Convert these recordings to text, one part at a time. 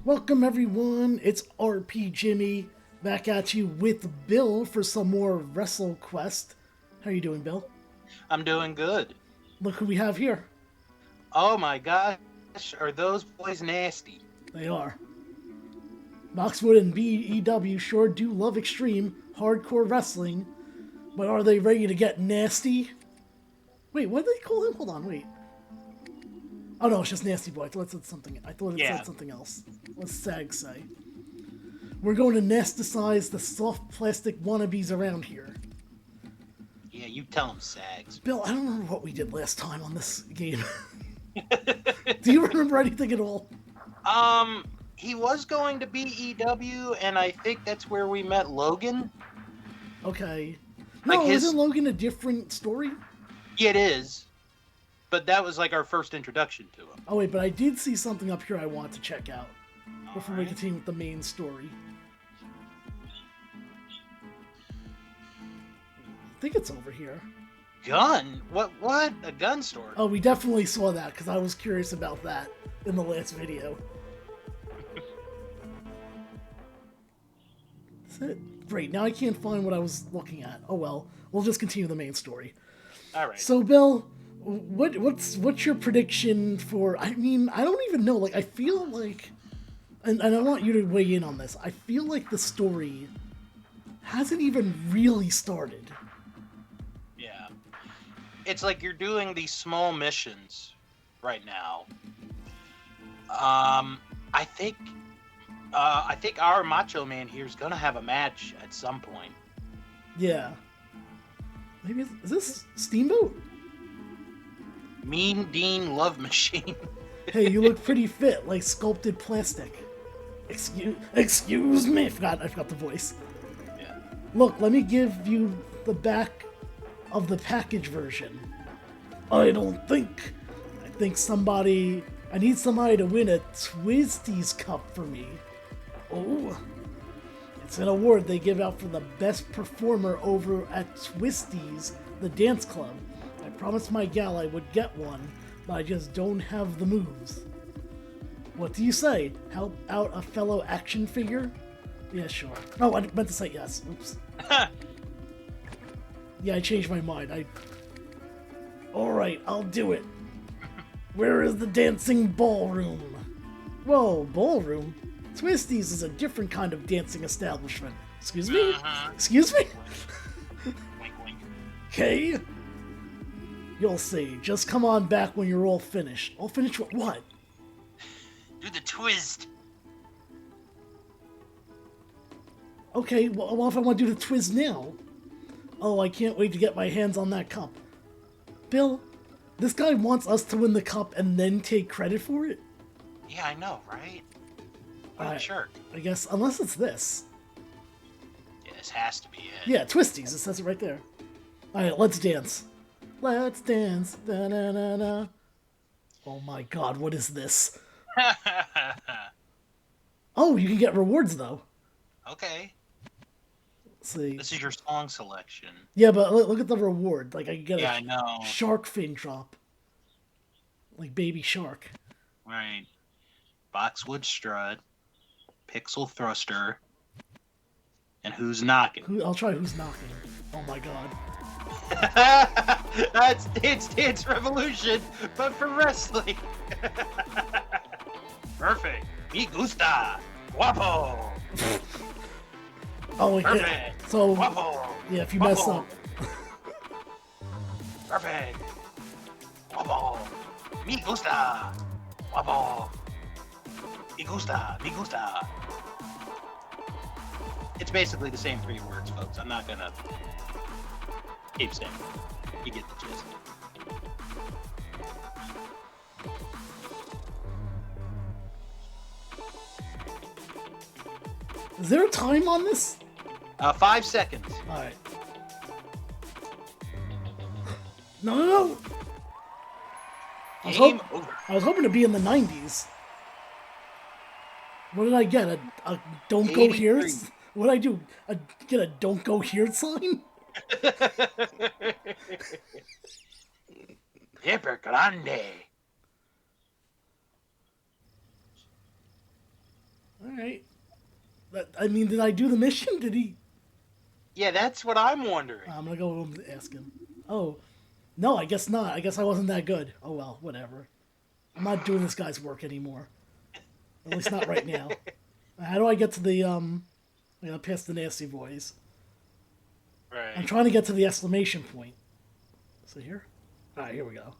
Welcome everyone, it's RPJimmy back at you with Bill for some more Wrestlequest. How you doing, Bill? I'm doing good. Look who we have here. Oh my gosh, are those boys nasty? They are. Knoxwood and BEW sure do love extreme, hardcore wrestling, but are they ready to get nasty? Wait, what did they call him? Hold on, wait. Oh no, it's just Nasty Boy. I thought it said something. Said something else. What's SAG say? We're going to nasticize the soft plastic wannabes around here. Yeah, you tell them, Sags. Bill, I don't remember what we did last time on this game. Do you remember anything at all? He was going to BEW, and I think that's where we met Logan. Okay. No, isn't Logan a different story? Yeah, it is. But that was like our first introduction to him. Oh wait, but I did see something up here I want to check out before we continue with the main story. I think it's over here. Gun? What? A gun store? Oh, we definitely saw that because I was curious about that in the last video. That's it. Great, now I can't find what I was looking at. Oh well, we'll just continue the main story. Alright. So, Bill, what's your prediction for... I mean, I don't even know. Like, I feel like... And I want you to weigh in on this. I feel like the story hasn't even really started. Yeah. It's like you're doing these small missions right now. I think our Macho Man here is gonna have a match at some point. Yeah. Maybe is this Steamboat? Mean Dean Love Machine. Hey, you look pretty fit, like sculpted plastic. Excuse me. I forgot the voice. Yeah. Look, let me give you the back of the package version. I need somebody to win a Twisties Cup for me. Oh. It's an award they give out for the best performer over at Twisties, the dance club. I promised my gal I would get one, but I just don't have the moves. What do you say? Help out a fellow action figure? Yeah, sure. Oh, I meant to say yes. Oops. Yeah, I changed my mind. Alright, I'll do it. Where is the dancing ballroom? Whoa, ballroom? Twisties is a different kind of dancing establishment. Excuse me? Excuse me? Wink, wink. Okay. You'll see. Just come on back when you're all finished. All finished with what? Do the twist. Okay, well, what if I want to do the twist now? Oh, I can't wait to get my hands on that cup. Bill, this guy wants us to win the cup and then take credit for it? Yeah, I know, right? What a jerk. I guess, unless it's this. Yeah, this has to be it. Yeah, Twisties. It says it right there. Alright, let's dance. Let's dance. Da-na-na-na. Oh my god, what is this? Oh, you can get rewards, though. Okay. Let's see. This is your song selection. Yeah, but look at the reward. Like, I can get I know. Shark fin drop. Like Baby Shark. Right. Boxwood Strut. Pixel Thruster. And Who's Knocking? I'll try Who's Knocking. Oh my god. That's Dance Revolution, but for wrestling. Perfect. Me gusta. Guapo. Oh, perfect. Yeah. So, guapo. Yeah, if you guapo. mess up. Perfect. Guapo. Me gusta. Guapo. Me gusta. Me gusta. It's basically the same 3 words, folks. I'm not gonna keep saying it. You get the gist. Is there a time on this? 5 seconds. Alright. No. Game over. I was hoping to be in the 90s. What did I get? A don't go here? What did I do? Get a don't go here sign? Hyper Grande. I mean, did I do the mission? Did he? Yeah, that's what I'm wondering. I'm gonna go home and ask him. Oh, no, I guess not. I guess I wasn't that good. Oh well, whatever. I'm not doing this guy's work anymore. At least not right now. How do I get to the past the nasty boys? Right. I'm trying to get to the exclamation point. So here? Alright, here we go.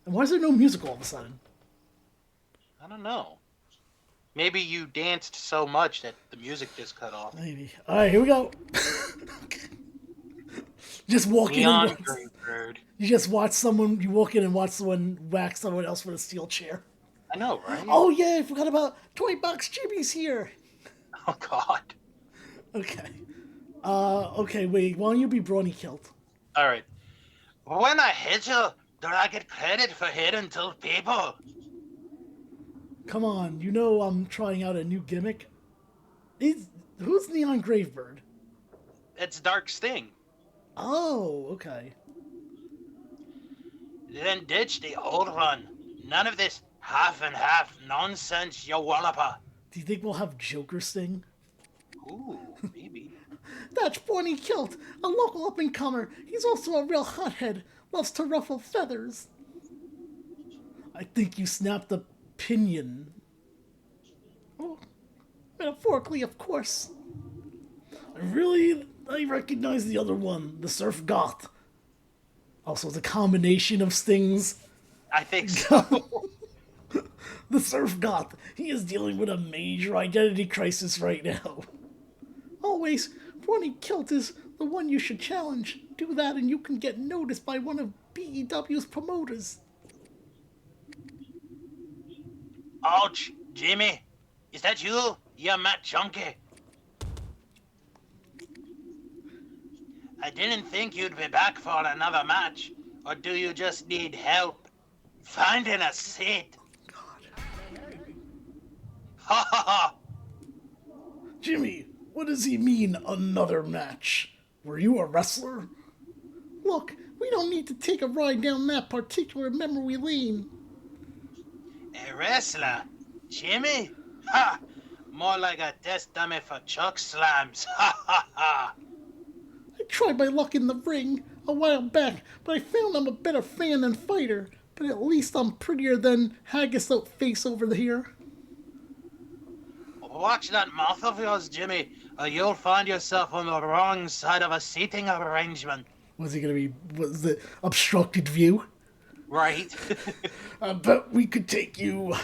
And why is there no music all of a sudden? I don't know. Maybe you danced so much that the music just cut off. Maybe. Alright, here we go. Just walk in and you just watch someone, you walk in and watch someone whack someone else with a steel chair. I know, right? Oh yeah, I forgot about Toy Box Jimmy's here. Oh God. Okay. Okay, wait, why don't you be Brawny Kilt? Alright. When I hit you, do I get credit for hitting two people? Come on, you know I'm trying out a new gimmick. Who's Neon Gravebird? It's Dark Sting. Oh, okay. Then ditch the old one. None of this half and half nonsense, you walloper. Do you think we'll have Joker Sting? Ooh, maybe. That's Brawny Kilt, a local up-and-comer. He's also a real hothead. Loves to ruffle feathers. I think you snapped a pinion. Oh, metaphorically, of course. I recognize the other one, the Surf Goth. Also, it's a combination of Stings. I think so. The Surf Goth. He is dealing with a major identity crisis right now. Always, Brawny Kilt is the one you should challenge. Do that and you can get noticed by one of BEW's promoters. Ouch, Jimmy. Is that you? You Matt Junkie. I didn't think you'd be back for another match. Or do you just need help finding a seat? God. Ha ha ha! Jimmy, what does he mean, another match? Were you a wrestler? Look, we don't need to take a ride down that particular memory lane. A wrestler? Jimmy? Ha! More like a test dummy for chuck slams. Ha ha ha! I tried my luck in the ring a while back, but I found I'm a better fan than fighter. But at least I'm prettier than Haggis out face over here. Watch that mouth of yours, Jimmy, or you'll find yourself on the wrong side of a seating arrangement. Was the obstructed view? Right. I bet we could take you.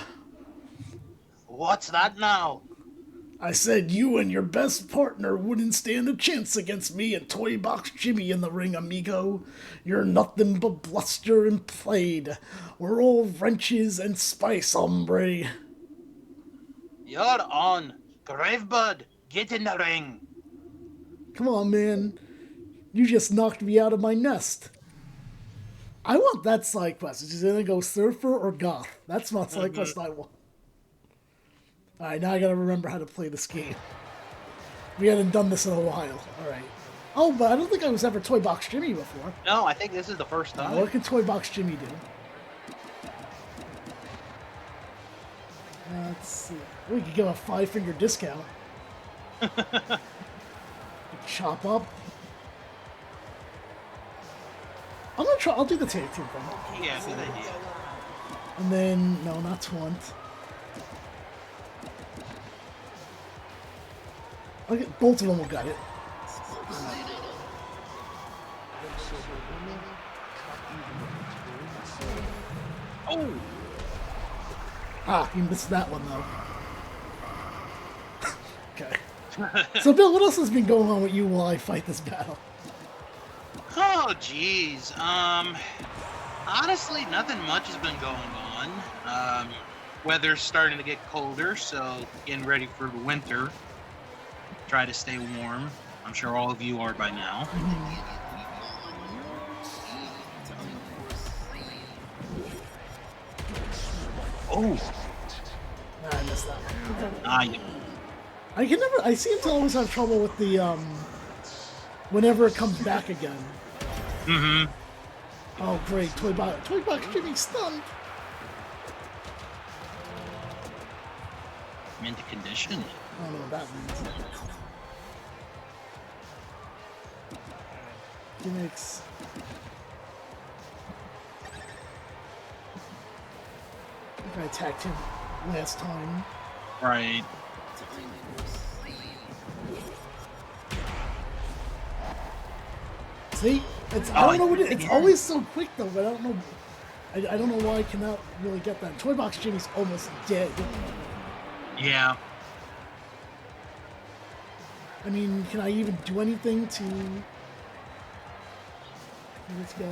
What's that now? I said you and your best partner wouldn't stand a chance against me and Toy Box Jimmy in the ring, amigo. You're nothing but bluster and played. We're all wrenches and spice, hombre. You're on. Gravebud, get in the ring. Come on, man. You just knocked me out of my nest. I want that side quest. Is it gonna go surfer or goth? That's my side quest I want. Alright, now I gotta remember how to play this game. We hadn't done this in a while. Alright. Oh, but I don't think I was ever Toy Box Jimmy before. No, I think this is the first time. What can Toy Box Jimmy do? Let's see. We could give a 5-finger discount. Chop up. I'll do the tag team thing. Yeah, good idea. And then, no, not Twant. Okay, both of them will get it. Oh! Ah, you missed that one, though. Okay. So, Bill, what else has been going on with you while I fight this battle? Oh, jeez. Honestly, nothing much has been going on. Weather's starting to get colder, so getting ready for the winter. Try to stay warm. I'm sure all of you are by now. Oh! I missed that one. Ah, yeah. I seem to always have trouble with the, whenever it comes back again. Mm-hmm. Oh, great. Toy Box Jimmy stunned. Mint condition. I don't know what that means. Gimmicks. I think I attacked him last time. Right. See? It's, I don't know what it's always so quick though, but I don't know. I don't know why I cannot really get that. Toy Box Jimmy's almost dead. Yeah. I mean, can I even do anything to... Let's go.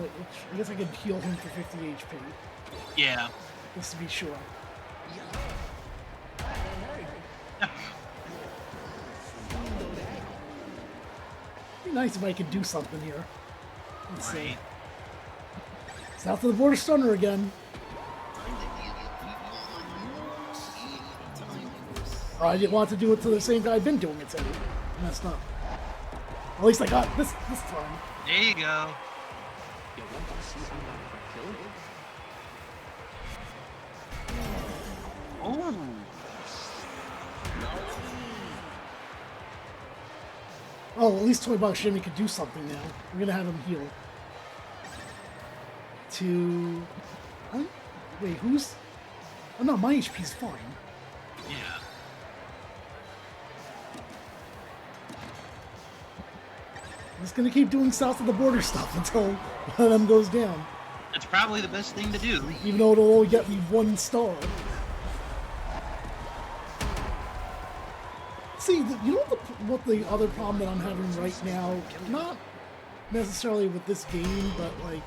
I guess I could heal him for 50 HP. Yeah. Just to be sure. It'd be nice if I could do something here. Let's see. South of the border stunner again. Oh, I didn't want to do it to the same guy I've been doing it to. Messed up. At least I got this time. There you go. Oh. Oh, at least Toy Box Jimmy could do something now. We're gonna have him heal. Wait, who's... Oh no, my HP's fine. Yeah. I'm just gonna keep doing south of the border stuff until one of them goes down. It's probably the best thing to do. Even though it'll only get me 1 star. See, you know what the other problem that I'm having right now? Not necessarily with this game, but like...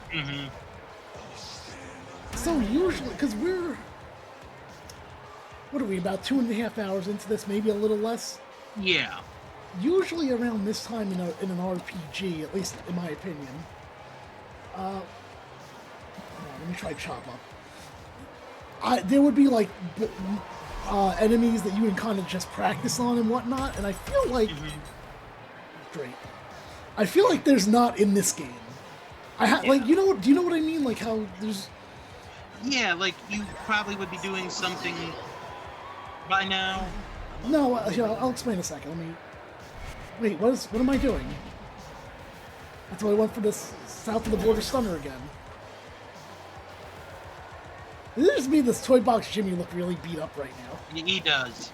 So usually, because we're... What are we, about 2.5 hours into this, maybe a little less? Yeah. Usually around this time in an RPG, at least in my opinion. Let me try Chop Up. There would be like enemies that you can kind of just practice on and whatnot, and I feel like... Great. I feel like there's not in this game. Like, you know, do you know what I mean? Like how there's... Yeah, like you probably would be doing something by now. No, I'll explain in a second. Let me... Wait, what am I doing? That's why I went for this south of the border stunner again. It just made this Toy Box Jimmy look really beat up right now. He does.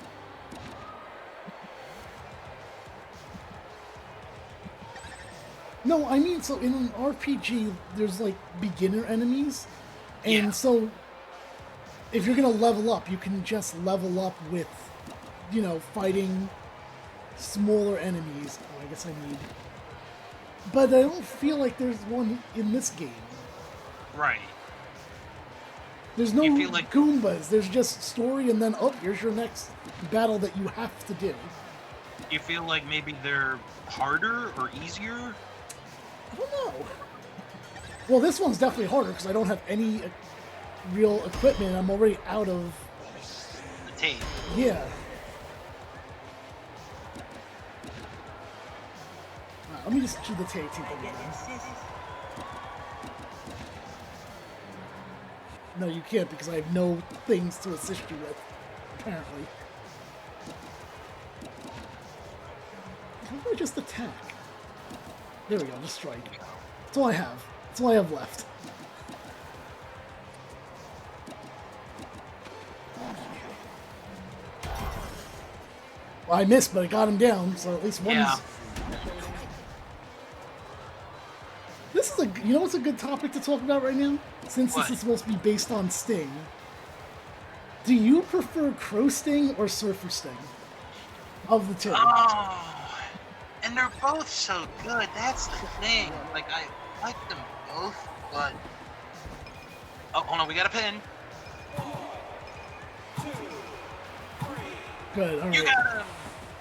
No, I mean, so in an RPG, there's like beginner enemies. And so, if you're gonna level up, you can just level up with, you know, fighting smaller enemies. Oh, I guess I need... But I don't feel like there's one in this game. Right. There's no You feel like... Goombas. There's just story, and then, oh, here's your next battle that you have to do. You feel like maybe they're harder or easier? I don't know. Well, this one's definitely harder because I don't have any real equipment. I'm already out of... The tape. Yeah. Let me just do the tape thing again. No, you can't because I have no things to assist you with, apparently. How do I just attack? There we go, just strike. That's all I have. That's all I have left. Well, I missed, but I got him down, so at least one's... Yeah. This is you know what's a good topic to talk about right now? Since this is supposed to be based on Sting. Do you prefer Crow Sting or Surfer Sting? Of the two. Oh, and they're both so good. That's the thing. Like, I like them both, but... Oh, hold on, we got a pin. Good, alright. You got him!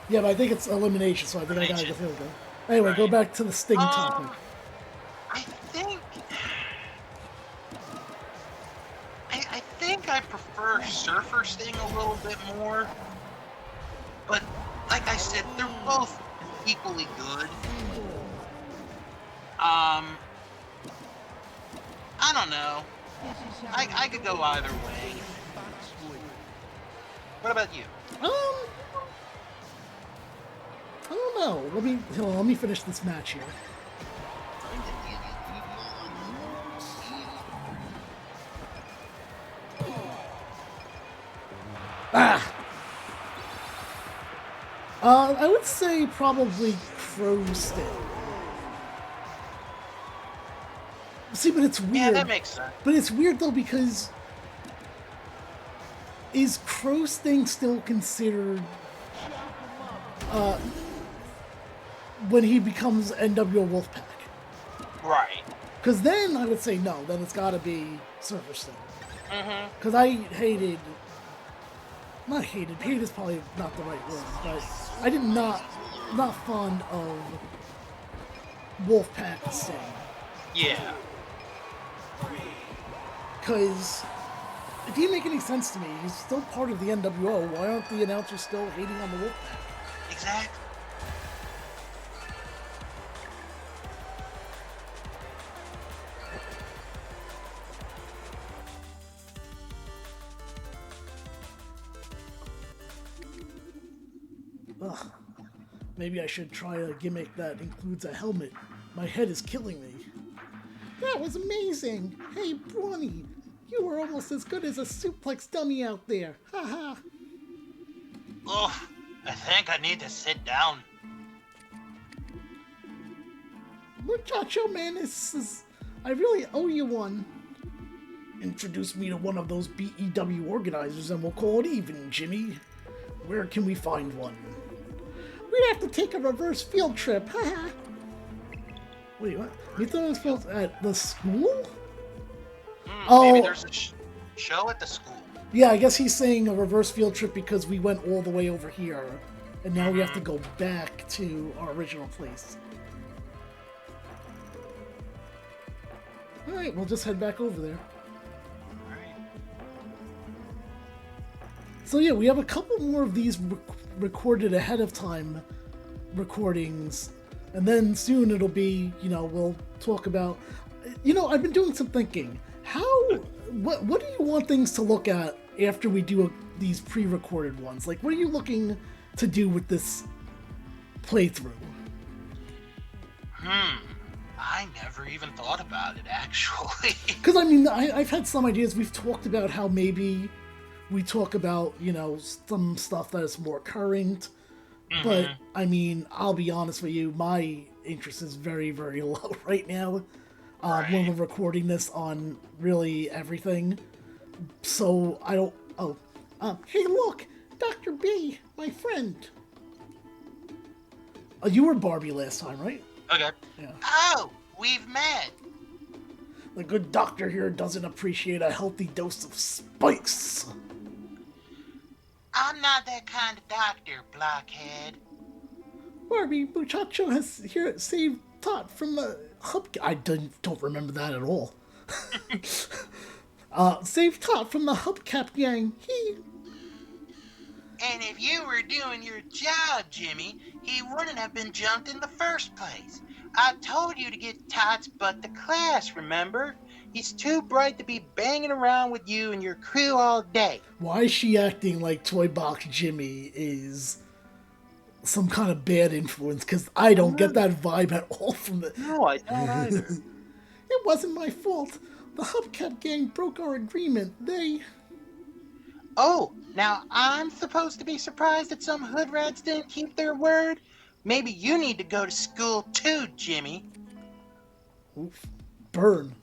Yeah, but I think it's elimination, so I think I gotta go. Anyway, Right. go back to the Sting topic. I think I prefer Surfer Sting a little bit more, but like I said, they're both equally good. I don't know. I could go either way. What about you? I don't know. Let me finish this match here. I would say probably Crow's. See, but it's weird. Yeah, that makes sense. But it's weird though because is Crow's thing still considered when he becomes NWO Wolfpack? Right. Because then I would say no. Then it's got to be Surfer Sting. Because I hated. Not hated. Hate is probably not the right word, but I did not fond of Wolfpack Sting. Yeah. Because it didn't make any sense to me. He's still part of the NWO. Why aren't the announcers still hating on the Wolfpack? Exactly. Ugh. Maybe I should try a gimmick that includes a helmet. My head is killing me. That was amazing! Hey, Brawny, you were almost as good as a suplex dummy out there. Haha. Oh, I think I need to sit down. Muchacho man, I really owe you one. Introduce me to one of those BEW organizers and we'll call it even, Jimmy. Where can we find one? We'd have to take a reverse field trip. Haha. Wait, what? You thought it was supposed at the school? Maybe there's a show at the school. Yeah, I guess he's saying a reverse field trip because we went all the way over here, and now we have to go back to our original place. Alright, we'll just head back over there. Alright. So yeah, we have a couple more of these recorded ahead of time recordings, and then soon it'll be, we'll talk about, I've been doing some thinking. What do you want things to look at after we do these pre-recorded ones? Like, what are you looking to do with this playthrough? I never even thought about it, actually. Because, I've had some ideas. We've talked about how maybe we talk about, some stuff that is more current. But, I'll be honest with you, my interest is very, very low right now. When we're recording this on really everything. So, I don't... hey, look! Dr. B, my friend. You were Barbie last time, right? Okay. Yeah. Oh, we've met. The good doctor here doesn't appreciate a healthy dose of spice. I'm not that kind of doctor, blockhead. Barbie, muchacho has here saved Tot from the hubcap. I don't remember that at all. Saved Tot from the hubcap gang. And if you were doing your job, Jimmy, he wouldn't have been jumped in the first place. I told you to get Tot's butt to class, remember? He's too bright to be banging around with you and your crew all day. Why is she acting like Toy Box Jimmy is some kind of bad influence? Because I don't get that vibe at all from the... No, I don't either. It wasn't my fault. The hubcap gang broke our agreement. Oh, now I'm supposed to be surprised that some hood rats didn't keep their word? Maybe you need to go to school too, Jimmy. Oof. Burn.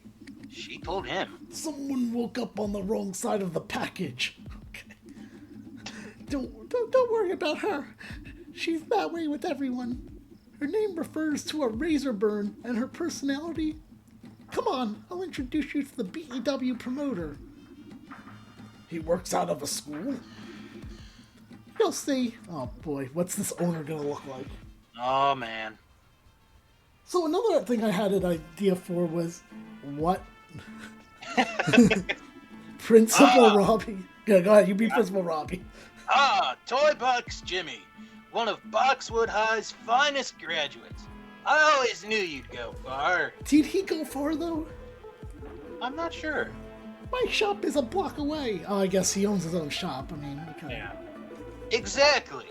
She told him. Someone woke up on the wrong side of the package. Okay. Don't worry about her. She's that way with everyone. Her name refers to a razor burn, and her personality... Come on, I'll introduce you to the BEW promoter. He works out of a school? You'll see. Oh boy, what's this owner gonna look like? Oh man. So another thing I had an idea for was... What? Principal Robbie. Yeah, go ahead, you be Principal Robbie. Toy Box Jimmy. One of Boxwood High's finest graduates. I always knew you'd go far. Did he go far, though? I'm not sure. My shop is a block away. Oh, I guess he owns his own shop. Okay. Yeah. Exactly.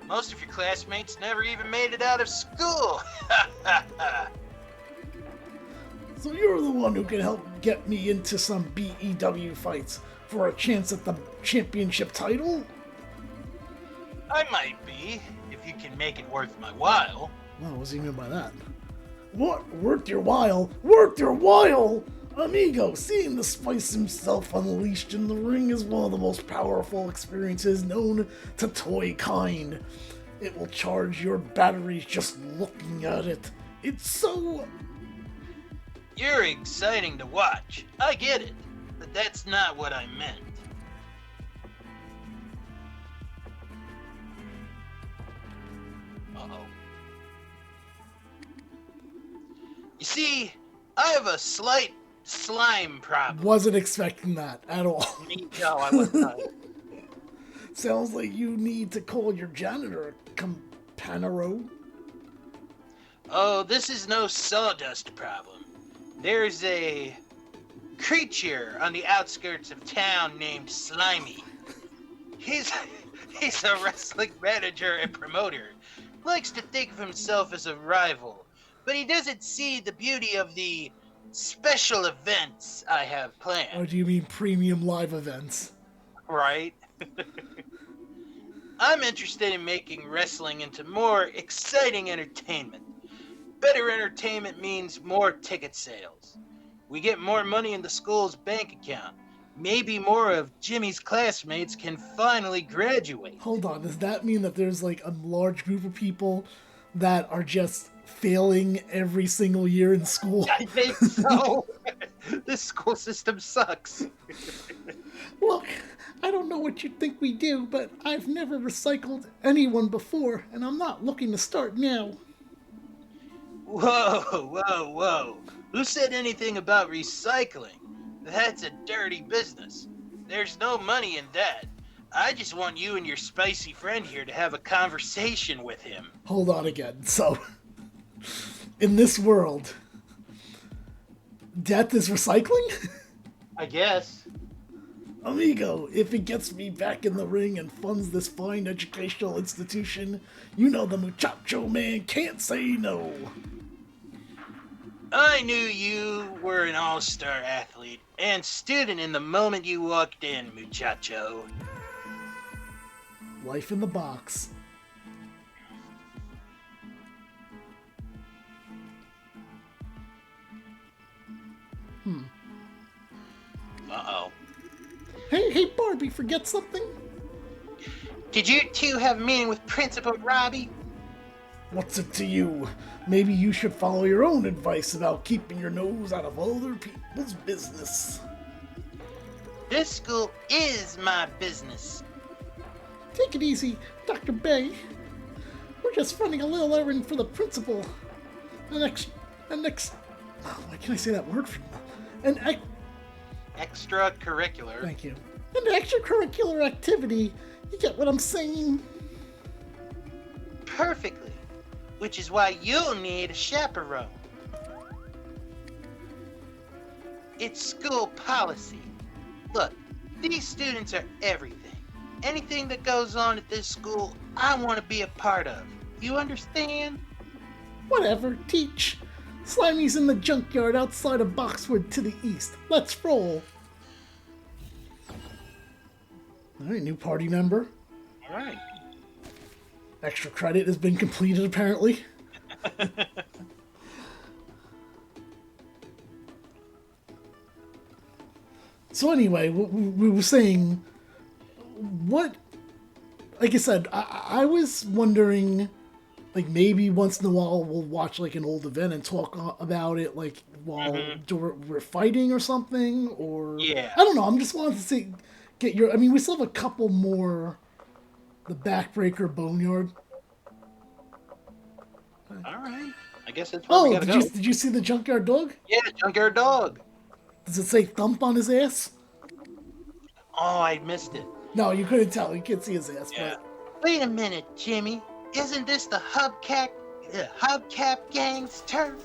Most of your classmates never even made it out of school. So you're the one who can help get me into some BEW fights for a chance at the championship title? I might be, if you can make it worth my while. Well, what does he mean by that? What? Worth your while? Worth your while? Amigo, seeing the Spice himself unleashed in the ring is one of the most powerful experiences known to toy kind. It will charge your batteries just looking at it. It's so... You're exciting to watch. I get it. But that's not what I meant. Uh-oh. You see, I have a slight slime problem. Wasn't expecting that at all. No, I was not. Sounds like you need to call your janitor, Campanero. Oh, this is no sawdust problem. There's a creature on the outskirts of town named Slimy. He's a wrestling manager and promoter. Likes to think of himself as a rival, but he doesn't see the beauty of the special events I have planned. Or do you mean premium live events? Right? I'm interested in making wrestling into more exciting entertainment. Better entertainment means more ticket sales. We get more money in the school's bank account. Maybe more of Jimmy's classmates can finally graduate. Hold on, does that mean that there's like a large group of people that are just failing every single year in school? I think so. This school system sucks. Look, I don't know what you think we do, but I've never recycled anyone before, and I'm not looking to start now. Whoa. Who said anything about recycling? That's a dirty business. There's no money in that. I just want you and your spicy friend here to have a conversation with him. Hold on again. So, in this world, death is recycling? I guess. Amigo, if it gets me back in the ring and funds this fine educational institution, you know the muchacho man can't say no. I knew you were an all-star athlete and student in the moment you walked in, muchacho. Life in the box. Uh-oh. Hey, Barbie, forget something? Did you two have a meeting with Principal Robbie? What's it to you? Maybe you should follow your own advice about keeping your nose out of other people's business. This school is my business. Take it easy, Dr. Bay. We're just running a little errand for the principal. Why can I say that word? Extracurricular. Thank you. An extracurricular activity. You get what I'm saying? Perfectly. Which is why you'll need a chaperone. It's school policy. Look, these students are everything. Anything that goes on at this school, I want to be a part of. You understand? Whatever, teach. Slimy's in the junkyard outside of Boxwood to the east. Let's roll. Alright, new party member. Alright. Extra credit has been completed, apparently. So anyway, we were saying, what, like I said, I was wondering, like maybe once in a while we'll watch like an old event and talk about it, like while we're fighting or something, or yeah. I don't know. I'm just wanting to see, get your. I mean, we still have a couple more. The Backbreaker Boneyard. All right. I guess that's where we gotta go. Did you see the Junkyard Dog? Yeah, Junkyard Dog. Does it say thump on his ass? Oh, I missed it. No, you couldn't tell. You can't see his ass. Yeah. But... Wait a minute, Jimmy. Isn't this the Hubcap gang's turn?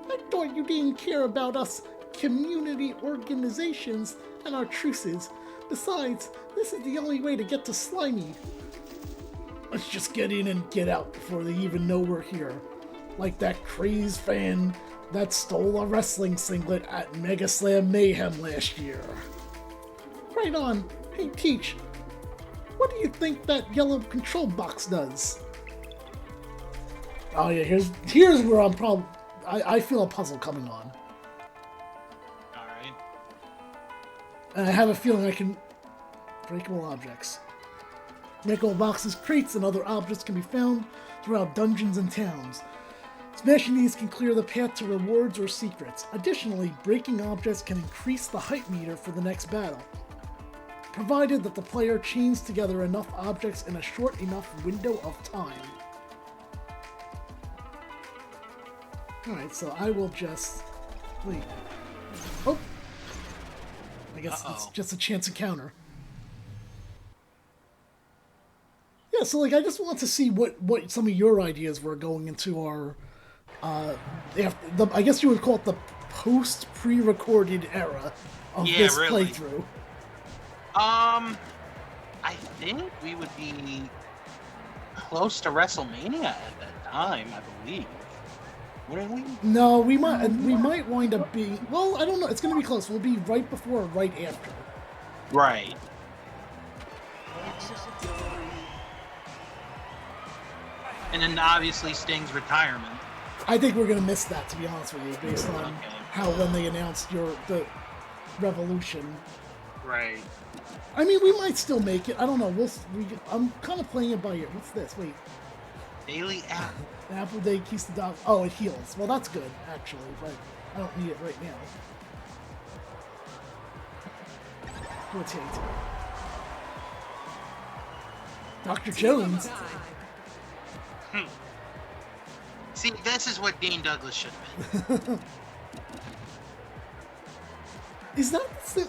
I thought you didn't care about us community organizations and our truces. Besides, this is the only way to get to Slimy. Let's just get in and get out before they even know we're here. Like that crazed fan that stole a wrestling singlet at Mega Slam Mayhem last year. Right on. Hey, Teach, what do you think that yellow control box does? Oh yeah, here's where I feel a puzzle coming on. Alright. And I have a feeling I can... Breakable objects. Breakable boxes, crates, and other objects can be found throughout dungeons and towns. Smashing these can clear the path to rewards or secrets. Additionally, breaking objects can increase the height meter for the next battle, provided that the player chains together enough objects in a short enough window of time. Alright, so I will just... Wait. Oh! I guess it's just a chance encounter. Yeah, so like I just want to see what some of your ideas were going into our... I guess you would call it the post-pre-recorded era of this really. playthrough. I think we would be close to WrestleMania at that time, I believe. Wouldn't we? No, we might wind up being... Well, I don't know. It's going to be close. We'll be right before or right after. Right. And then obviously Sting's retirement. I think we're going to miss that, to be honest with you, based on when they announced the Revolution. Right. I mean, we might still make it. I don't know. I'm kind of playing it by ear. What's this? Wait. Daily app. The apple day keeps the dog... Oh, it heals. Well, that's good, actually, but I don't need it right now. Rotate. Dr. Jones. See, this is what Dean Douglas should have been. Is that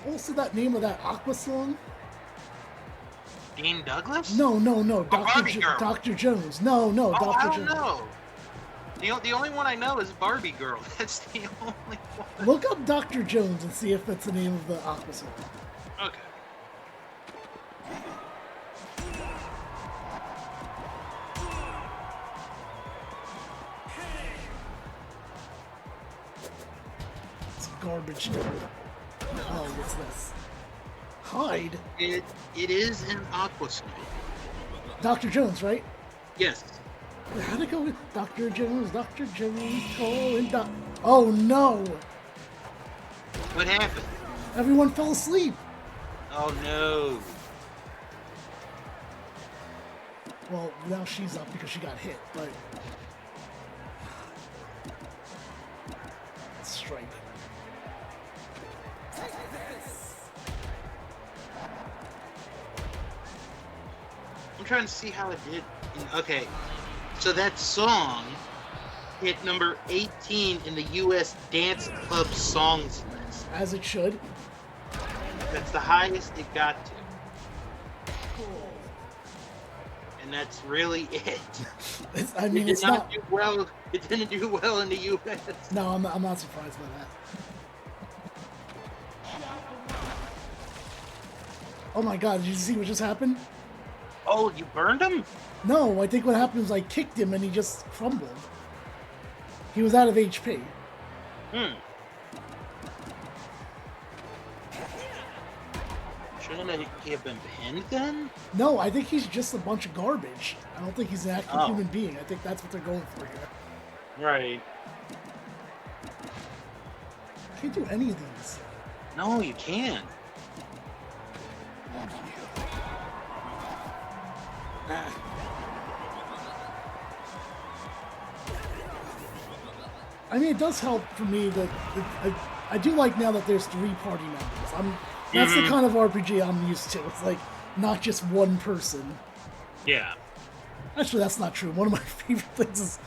also that name of that Aqua song? Dean Douglas? No. Girl. Dr. Jones. No, Oh, Dr. I don't Jones. know. The only one I know is Barbie Girl. That's the only one. Look up Dr. Jones and see if that's the name of the Aqua song. Okay. It's garbage. Oh, what's this? Hide? It is an Aqua song. Dr. Jones, right? Yes. How'd it go with Dr. Jones, calling Doc... Oh no! What happened? Everyone fell asleep! Oh no. Well, now she's up because she got hit, but... Strike. I'm trying to see how it did. Okay. So that song hit number 18 in the U.S. Dance Club Songs list. As it should. That's the highest it got to. And that's really it. I mean, it it's did not not... do well. It didn't do well in the U.S. No, I'm not surprised by that. Oh my god, did you see what just happened? Oh, you burned him? No, I think what happened was I kicked him and he just crumbled. He was out of HP. Shouldn't he have been pinned then? No, I think he's just a bunch of garbage. I don't think he's an actual Oh. human being. I think that's what they're going for here. Right. Can't do any of these. No, you can't. I mean, it does help for me that I do like now that there's 3 party members. That's the kind of RPG I'm used to. It's like not just one person. Yeah. Actually, that's not true. One of my favorite things is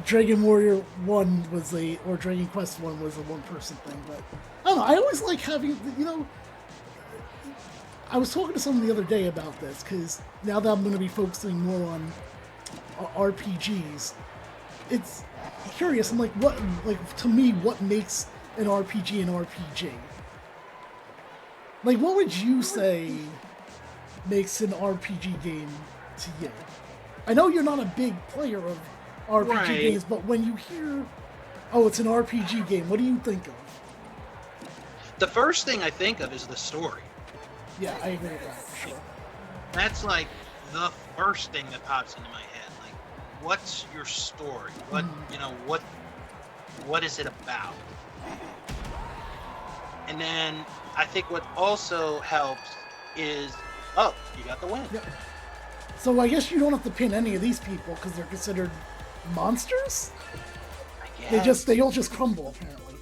Dragon Warrior 1 was or Dragon Quest 1 was a one-person thing. But I don't know. I always like having, I was talking to someone the other day about this because now that I'm going to be focusing more on RPGs, it's curious. I'm like, to me, what makes an RPG an RPG? Like, what would you say makes an RPG game to you? I know you're not a big player of RPG games, but when you hear, oh, it's an RPG game, what do you think of? The first thing I think of is the story. Yeah, I agree with that, for sure. That's like the first thing that pops into my head. Like, what's your story? What, what is it about? And then I think what also helps is, oh, you got the win. Yeah. So I guess you don't have to pin any of these people because they're considered monsters? I guess. They all just crumble, apparently.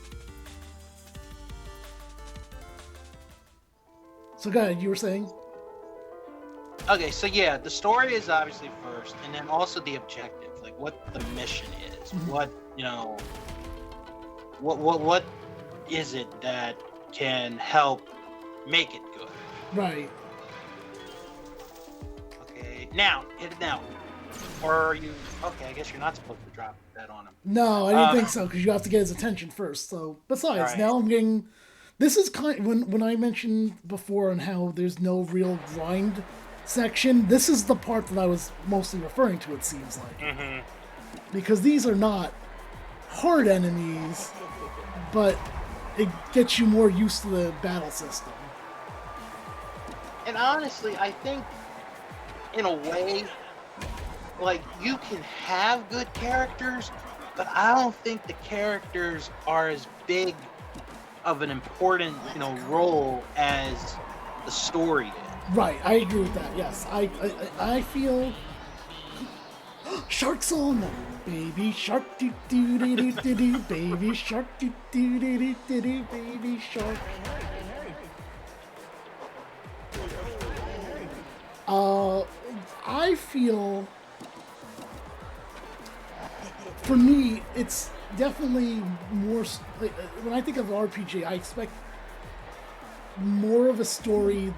So go ahead, you were saying? Okay, so yeah, the story is obviously first, and then also the objective, like what the mission is. Mm-hmm. What is it that can help make it good? Right. Okay. Now, or are you? Okay, I guess you're not supposed to drop that on him. No, I didn't think so because you have to get his attention first. So besides, right. now I'm getting. This is kind when I mentioned before on how there's no real grind section. This is the part that I was mostly referring to. It seems like because these are not hard enemies, but it gets you more used to the battle system. And honestly, I think in a way, like you can have good characters, but I don't think the characters are as big of an important, role as the story is. Right, I agree with that. Yes, I feel shark song, baby shark doo doo doo doo doo doo, baby shark doo doo doo doo doo doo, baby shark. I feel for me, it's definitely more. When I think of RPG, I expect more of a story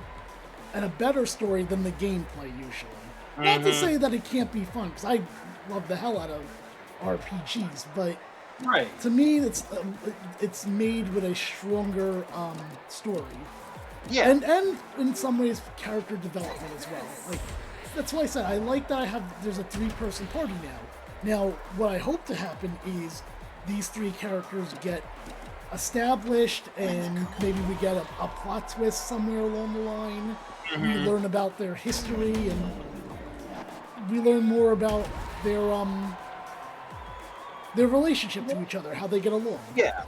and a better story than the gameplay usually. Not to say that it can't be fun, because I love the hell out of RPGs, but to me, it's made with a stronger story. Yeah, and in some ways, character development as well. Like that's why I said I like that there's a 3-person party now. Now, what I hope to happen is these 3 characters get established, and maybe we get a plot twist somewhere along the line. We learn about their history, and we learn more about their relationship to each other, how they get along. Yeah.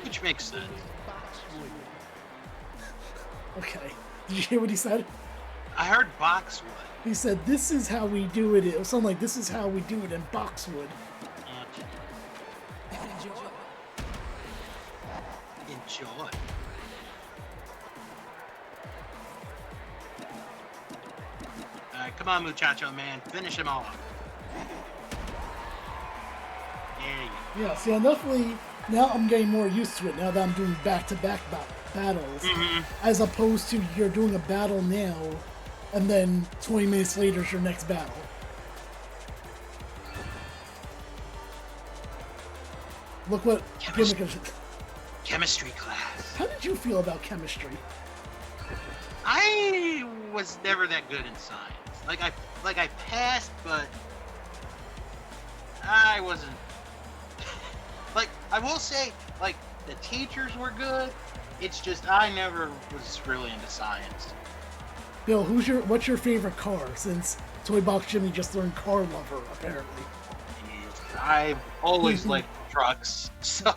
Which makes sense. Okay. Did you hear what he said? I heard boxwood. He said, "This is how we do it." It was something like, "This is how we do it in boxwood." Enjoy. Alright, come on, muchacho, man. Finish him off. There you go. Yeah, see, now I'm getting more used to it now that I'm doing back-to-back battles, as opposed to you're doing a battle now, and then 20 minutes later is your next battle. Look what Chemistry class. How did you feel about chemistry? I was never that good in science. Like I passed, but I wasn't. Like I will say, like the teachers were good. It's just I never was really into science. Bill, what's your favorite car? Since Toy Box Jimmy just learned car lover, apparently. I've always liked trucks, so.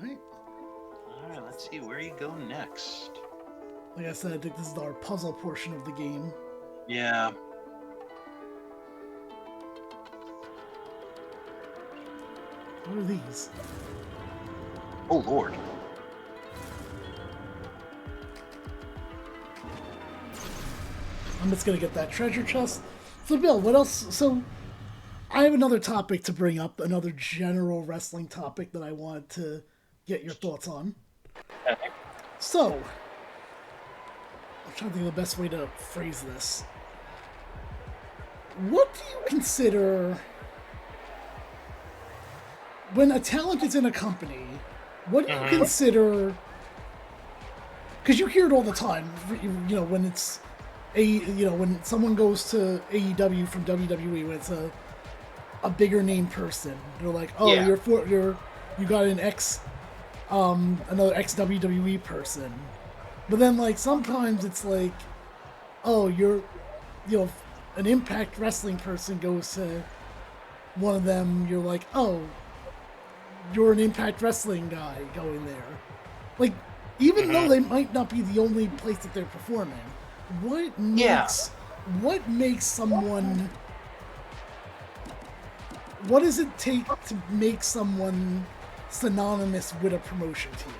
Alright, let's see where you go next. Like I said, I think this is our puzzle portion of the game. Yeah. What are these? Oh, Lord. I'm just gonna get that treasure chest. So, Bill, what else? So, I have another topic to bring up, another general wrestling topic that I wanted to get your thoughts on. Okay. So, I'm trying to think of the best way to phrase this. What do you consider, when a talent is in a company, what do you consider because you hear it all the time. You know, when it's when someone goes to AEW from WWE, when it's a bigger name person, they're like, oh, Yeah. you got an another ex WWE person, but then like sometimes it's like, oh, an Impact Wrestling person goes to one of them, you're like, oh, you're an Impact Wrestling guy going there. Like, even though they might not be the only place that they're performing, what makes someone... What does it take to make someone synonymous with a promotion team?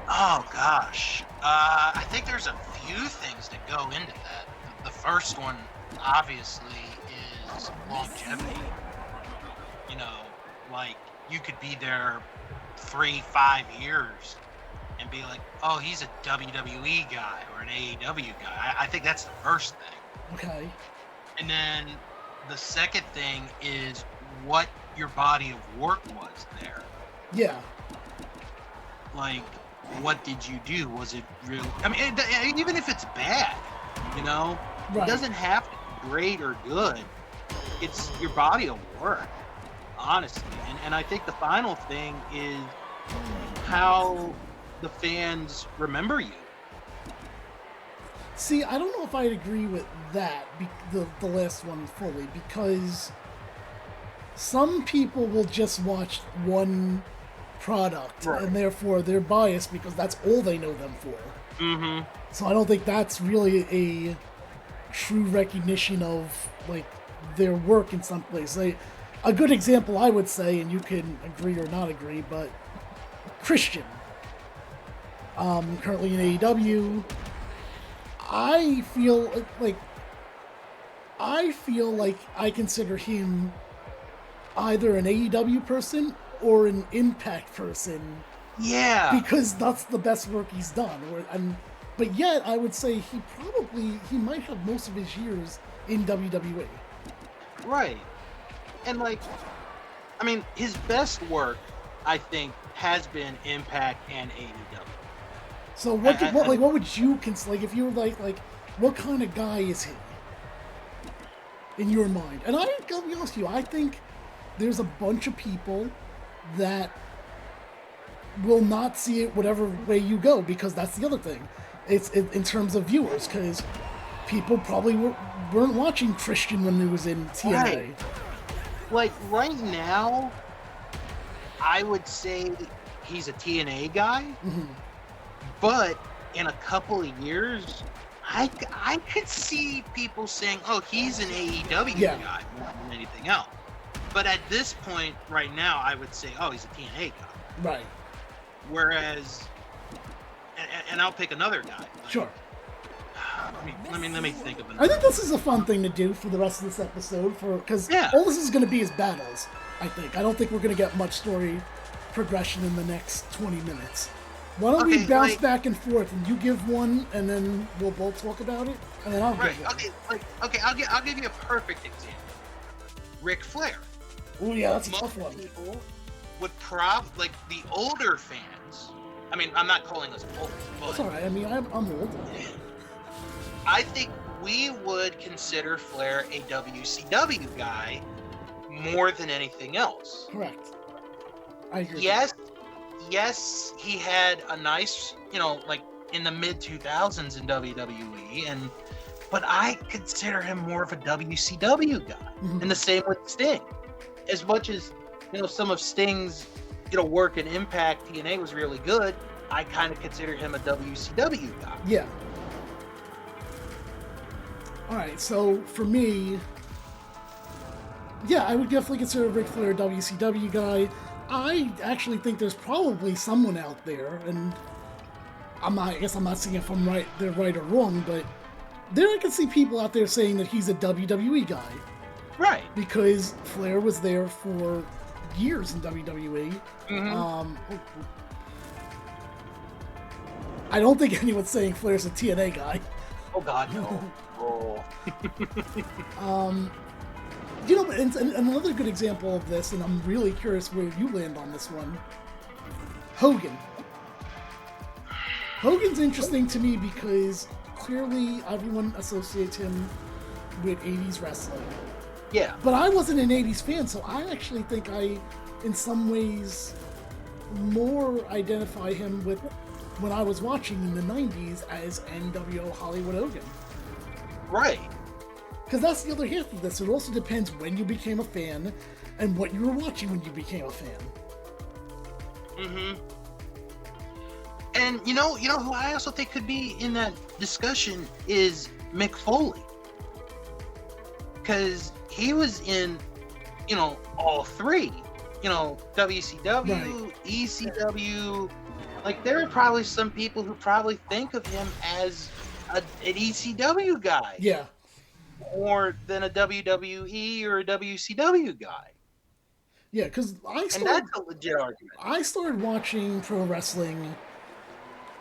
Oh gosh, I think there's a few things that go into that. The first one, obviously, is longevity. You know, like you could be there 3-5 years and be like, oh, he's a WWE guy or an AEW guy. I think that's the first thing. Okay. And then the second thing is what your body of work was there. Yeah. Like, what did you do? Was it really... I mean, even if it's bad, you know? Right. It doesn't have to be great or good. It's your body of work, honestly. And I think the final thing is how the fans remember you. See, I don't know if I'd agree with that, the last one fully, because some people will just watch one product, right, and therefore they're biased because that's all they know them for. Mm-hmm. So I don't think that's really a true recognition of like their work in some place. A good example, I would say, and you can agree or not agree, but Christian, currently in AEW, I feel like I consider him either an AEW person or an Impact person. Yeah. Because that's the best work he's done. But yet, I would say he might have most of his years in WWE. Right. And like, I mean, his best work, I think, has been Impact and AEW. So what would you consider, like, if you were like what kind of guy is he in your mind? And I'll be honest with you, I think there's a bunch of people that will not see it whatever way you go, because that's the other thing. It's in terms of viewers, because people probably weren't watching Christian when he was in TNA. Right. Like right now, I would say he's a TNA guy, Mm-hmm. but in a couple of years, I could see people saying, "Oh, he's an AEW guy more than anything else." But at this point, right now, I would say, "Oh, he's a TNA guy." Right. Whereas, and I'll pick another guy. Like, Sure. Let me think of I another. think this is a fun thing to do for the rest of this episode, because all this is going to be is battles. I don't think we're going to get much story progression in the next 20 minutes. Why don't we bounce back and forth, and you give one, and then we'll both talk about it, and then I'll give one. I'll give you a perfect example. Ric Flair. Oh yeah, that's a tough Most one. people would like the older fans. I mean, I'm not calling us old, but That's all right. I mean, I'm old. I think we would consider Flair a WCW guy more than anything else. Correct. I agree. Yes, he had a nice, like in the mid 2000s in WWE, but I consider him more of a WCW guy. Mm-hmm. And the same with Sting. As much as some of Sting's work in Impact TNA was really good, I kind of consider him a WCW guy. Yeah. All right, so for me, yeah, I would definitely consider Ric Flair a WCW guy. I actually think there's probably someone out there, and I guess I'm not saying if they're right or wrong, but I can see people out there saying that he's a WWE guy. Right. Because Flair was there for years in WWE. Mm-hmm. I don't think anyone's saying Flair's a TNA guy. Oh God, no. Oh. And another good example of this, and I'm really curious where you land on this one, Hogan. Hogan's interesting to me because clearly everyone associates him with 80s wrestling. Yeah. But I wasn't an 80s fan, so I actually think I, in some ways, more identify him with when I was watching in the 90s as NWO Hollywood Hogan. Right. Because that's the other half of this. It also depends when you became a fan and what you were watching when you became a fan. Mm-hmm. And you know who I also think could be in that discussion is Mick Foley. Because he was in, all three. WCW, Right. ECW. Like, there are probably some people who probably think of him as an ECW guy. Yeah. More than a WWE or a WCW guy. Yeah, because And that's a legit argument. I started watching pro wrestling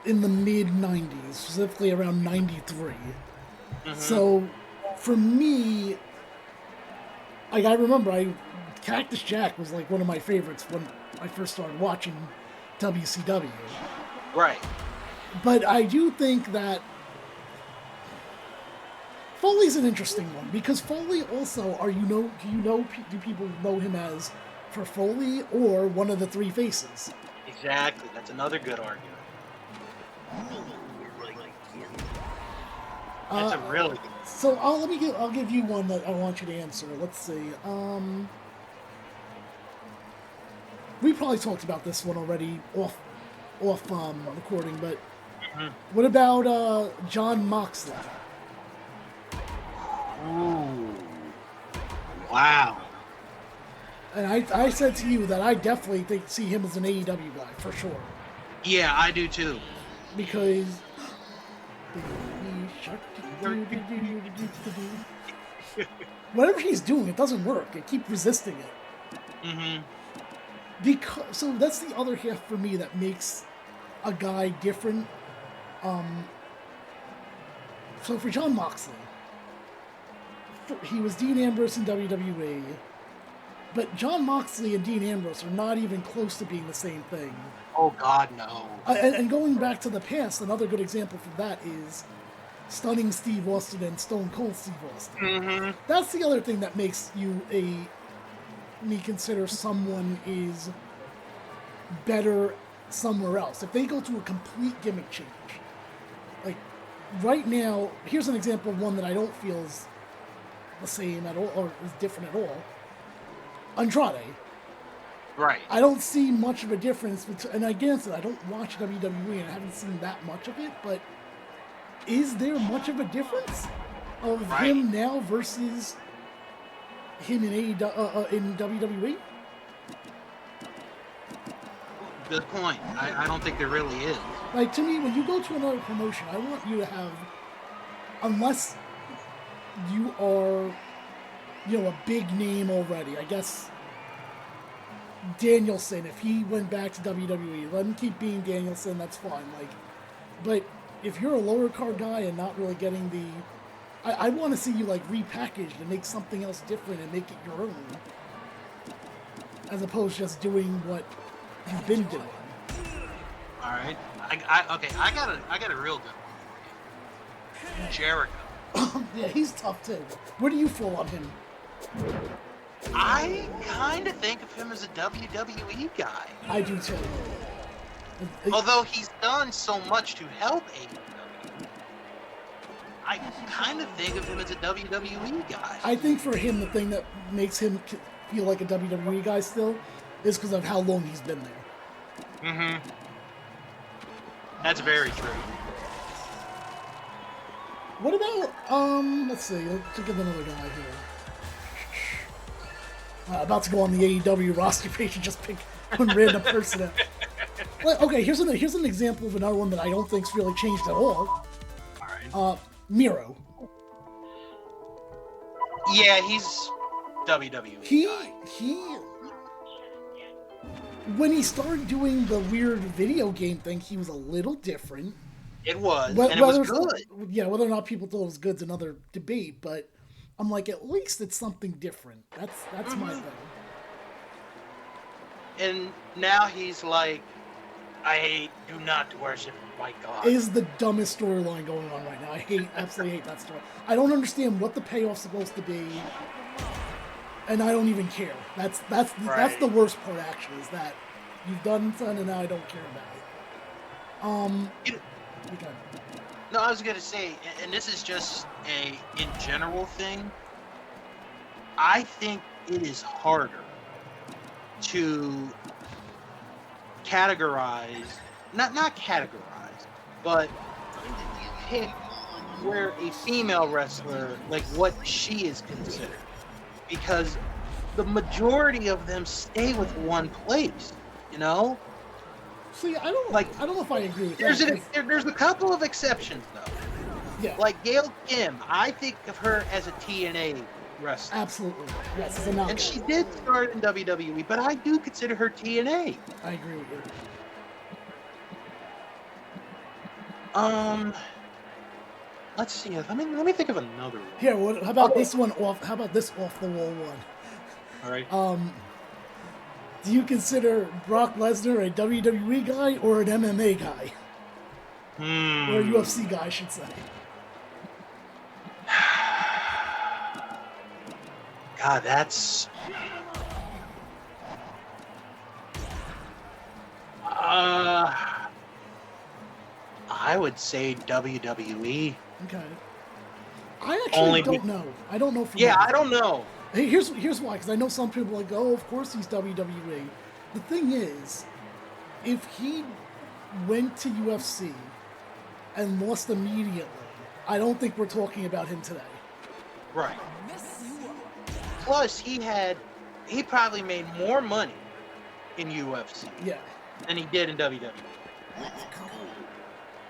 in the mid-90s, specifically around 93. Mm-hmm. So, for me, I remember Cactus Jack was like one of my favorites when I first started watching WCW. Right. But I do think that Foley's an interesting one because Foley also, do people know him as for Foley or one of the three faces? Exactly. That's another good argument. That's a really good. So I'll give you one that I want you to answer. Let's see. We probably talked about this one already off recording, but what about John Moxley? Ooh. Wow. And I said to you that I definitely see him as an AEW guy for sure. Yeah, I do too. Because whatever he's doing, it doesn't work. I keep resisting it. Mm-hmm. So that's the other half for me that makes a guy different. So for John Moxley, he was Dean Ambrose in WWE, but John Moxley and Dean Ambrose are not even close to being the same thing. Oh God, no. And going back to the past, another good example for that is Stunning Steve Austin and Stone Cold Steve Austin. Mm-hmm. That's the other thing that makes me consider someone is better somewhere else. If they go to a complete gimmick change, like right now, here's an example of one that I don't feel is the same at all or is different at all. Andrade. Right. I don't see much of a difference and again, I don't watch WWE and I haven't seen that much of it, but is there much of a difference of him now versus him in WWE? Good point. I don't think there really is. Like, to me, when you go to another promotion, I want you to have, unless you are, a big name already. I guess Danielson, if he went back to WWE, let him keep being Danielson, that's fine. But if you're a lower card guy and not really getting I want to see you repackaged and make something else different and make it your own, as opposed to just doing what you've been doing. All right. I got a real good one for you. Jericho. Yeah, he's tough too. Where do you fall on him? I kind of think of him as a WWE guy. I do too. Although he's done so much to help AEW, I kind of think of him as a WWE guy. I think for him, the thing that makes him feel like a WWE guy still is because of how long he's been there. Mm-hmm. That's very true. What about, let's see, let's look at another guy here. About to go on the AEW roster page and just pick one random person out. Well, okay, here's an example of another one that I don't think's really changed at all. All right. Miro. Yeah, he's WWE guy. When he started doing the weird video game thing, he was a little different. It was, and it was good. Yeah, whether or not people thought it was good is another debate, but I'm like, at least it's something different. That's my thing. And now he's like do not worship my God. Is the dumbest storyline going on right now. Absolutely hate that story. I don't understand what the payoff's supposed to be, and I don't even care. That's the worst part, actually, is that you've done something and now I don't care about it. No, I was gonna say, and this is just a in general thing. I think it is harder to categorize, not categorize, but pick where a female wrestler, like what she is considered, because the majority of them stay with one place, you know. See, I don't know if I agree with that. There's a couple of exceptions though. Yeah. Like Gail Kim, I think of her as a TNA wrestler. Absolutely. Yes, it's a knockout. And she did start in WWE, but I do consider her TNA. I agree with you. Let's see. Let me think of another one. Here, how about this one off? How about this off the wall one? All right. Do you consider Brock Lesnar a WWE guy or an MMA guy? Or a UFC guy, I should say. God, that's... I would say WWE. Okay. I actually don't know. I don't know. I don't know. Hey, here's why. Because I know some people are like, oh, of course he's WWE. The thing is, if he went to UFC and lost immediately, I don't think we're talking about him today. Right. Plus, he probably made more money in UFC than he did in WWE.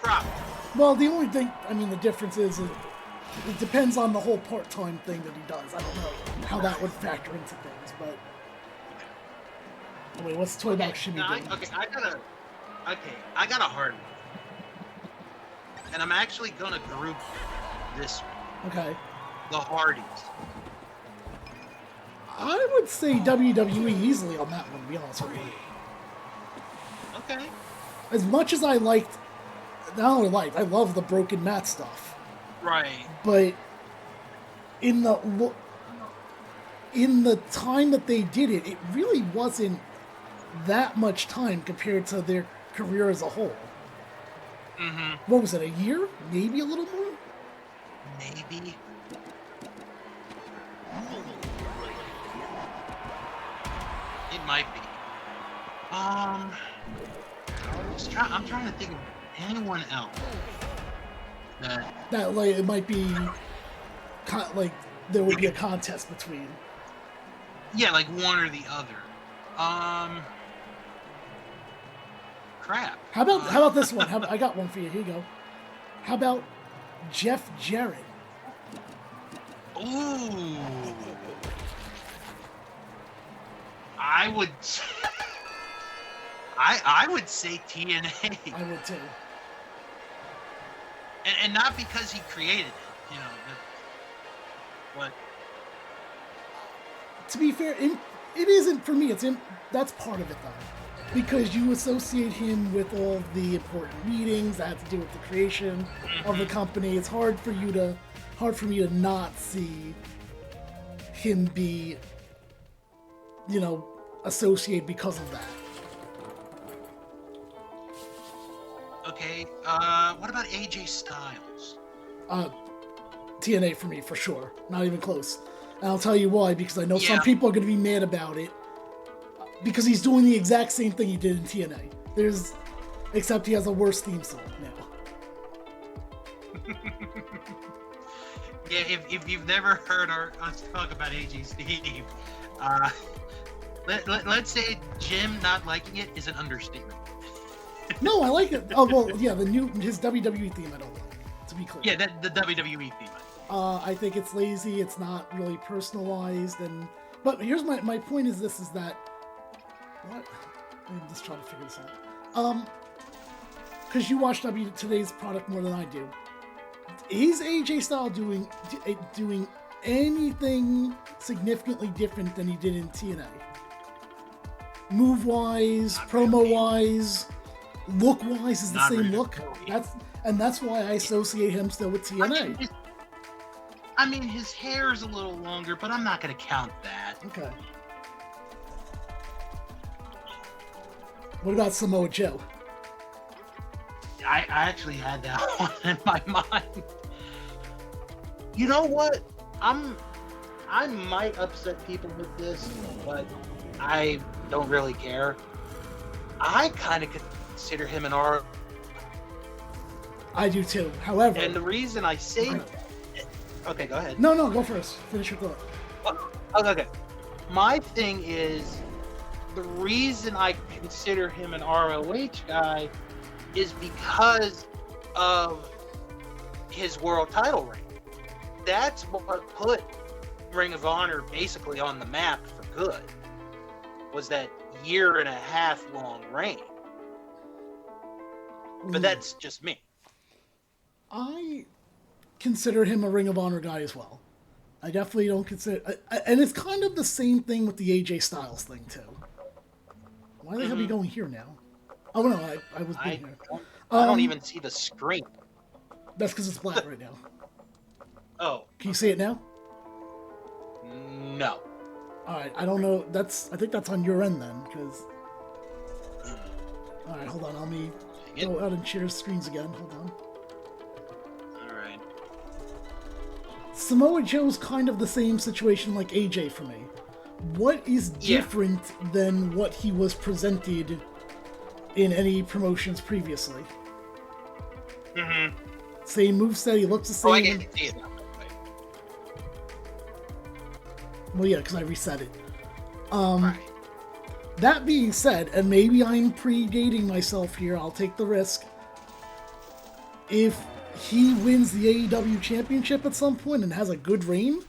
Probably. Well, the only thing, the difference is it depends on the whole part-time thing that he does. I don't know how that would factor into things, but... Wait, what's the toy box shimmy doing? I got a hard one. And I'm actually going to group this one. Okay. The Hardys. I would say WWE easily on that one, to be honest with you. Okay. As much as I liked... I love the broken mat stuff. Right. But in the time that they did it, it really wasn't that much time compared to their career as a whole. Mm-hmm. What was it, a year? Maybe a little more? Maybe. It might be. I'm trying to think of anyone else that like it might be like there would be a contest between. Yeah, like one or the other. Crap. How about this one? I got one for you. Here you go. How about Jeff Jarrett? Ooh. I would say TNA. I would too. And not because he created it, but to be fair, it isn't for me. That's part of it though, because you associate him with all the important meetings that have to do with the creation of the company. It's hard for me to not see him be, associated because of that. Okay, what about AJ Styles? TNA for me, for sure. Not even close. And I'll tell you why, because I know some people are going to be mad about it. Because he's doing the exact same thing he did in TNA. Except he has a worse theme song now. Yeah, if you've never heard us talk about AJ Steve, let's say Jim not liking it is an understatement. No, I like it. Oh, well, yeah, his WWE theme I don't like, to be clear. Yeah, the WWE theme. I think it's lazy, it's not really personalized, but here's my point is that... What? I'm just trying to figure this out. Because you watch today's product more than I do. Is AJ Styles doing anything significantly different than he did in TNA? Move-wise, promo-wise... look-wise is the Not same really. look. That's why I associate him still with TNA. I mean, his hair is a little longer, but I'm not going to count that. Okay. What about Samoa Joe? I actually had that one in my mind. You know what? I might upset people with this, but I don't really care. I kind of consider him an R. I do too. However, And the reason I say, okay, go ahead. No, go first. Finish your thought. Okay. My thing is, the reason I consider him an ROH guy is because of his world title reign. That's what put Ring of Honor basically on the map for good, was that 1.5 year long reign. But that's just me. I consider him a Ring of Honor guy as well. I definitely don't consider... and it's kind of the same thing with the AJ Styles thing, too. Why the hell are you going here now? Oh, no, I was being here. I don't even see the screen. That's because it's black right now. Oh. Can you see it now? No. Alright, I don't know. I think that's on your end then, because... Alright, hold on. Let me go out and share screens again. Hold on. Alright. Samoa Joe's kind of the same situation like AJ for me. What is different than what he was presented in any promotions previously? Mm-hmm. Same moveset, he looks the same. Oh, I can see it now. Well, yeah, because I reset it. Right. That being said, and maybe I'm predating myself here, I'll take the risk. If he wins the AEW championship at some point and has a good reign,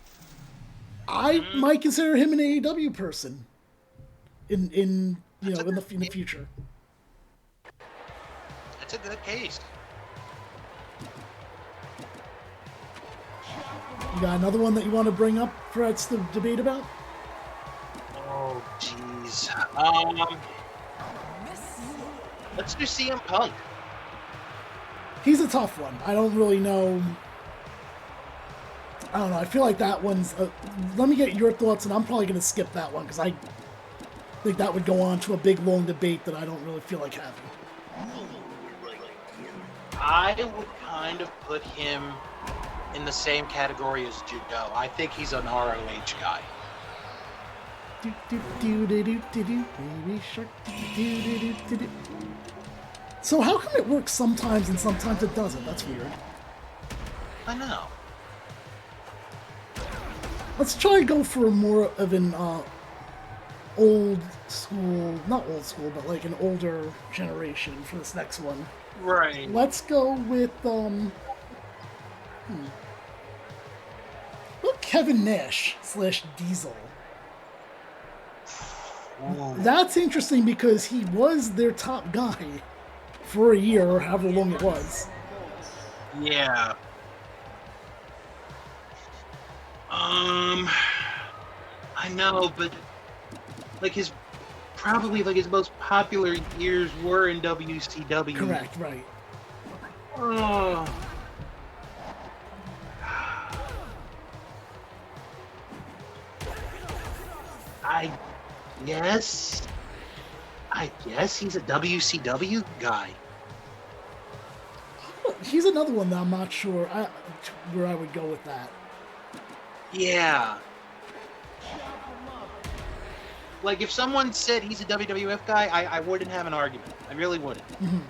I might consider him an AEW person in the future. That's a good case. You got another one that you want to bring up for us to debate about? Oh, jeez. Let's do CM Punk. He's a tough one. I don't really know. I don't know. I feel like that one's... let me get your thoughts, and I'm probably going to skip that one, because I think that would go on to a big, long debate that I don't really feel like having. I would kind of put him in the same category as Judo. I think he's an ROH guy. So how come it works sometimes and sometimes it doesn't? That's weird. I know. Let's try and go for more of an old school, not old school, but like an older generation for this next one. Right. Let's go with Look, Kevin Nash / Diesel. Ooh. That's interesting because he was their top guy for a year or however long it was. Yeah. I know, but like his most popular years were in WCW. Correct, right. Oh. I guess he's a WCW guy. He's another one that I'm not sure where I would go with that. Yeah. Like, if someone said he's a WWF guy, I wouldn't have an argument. I really wouldn't. Mm-hmm.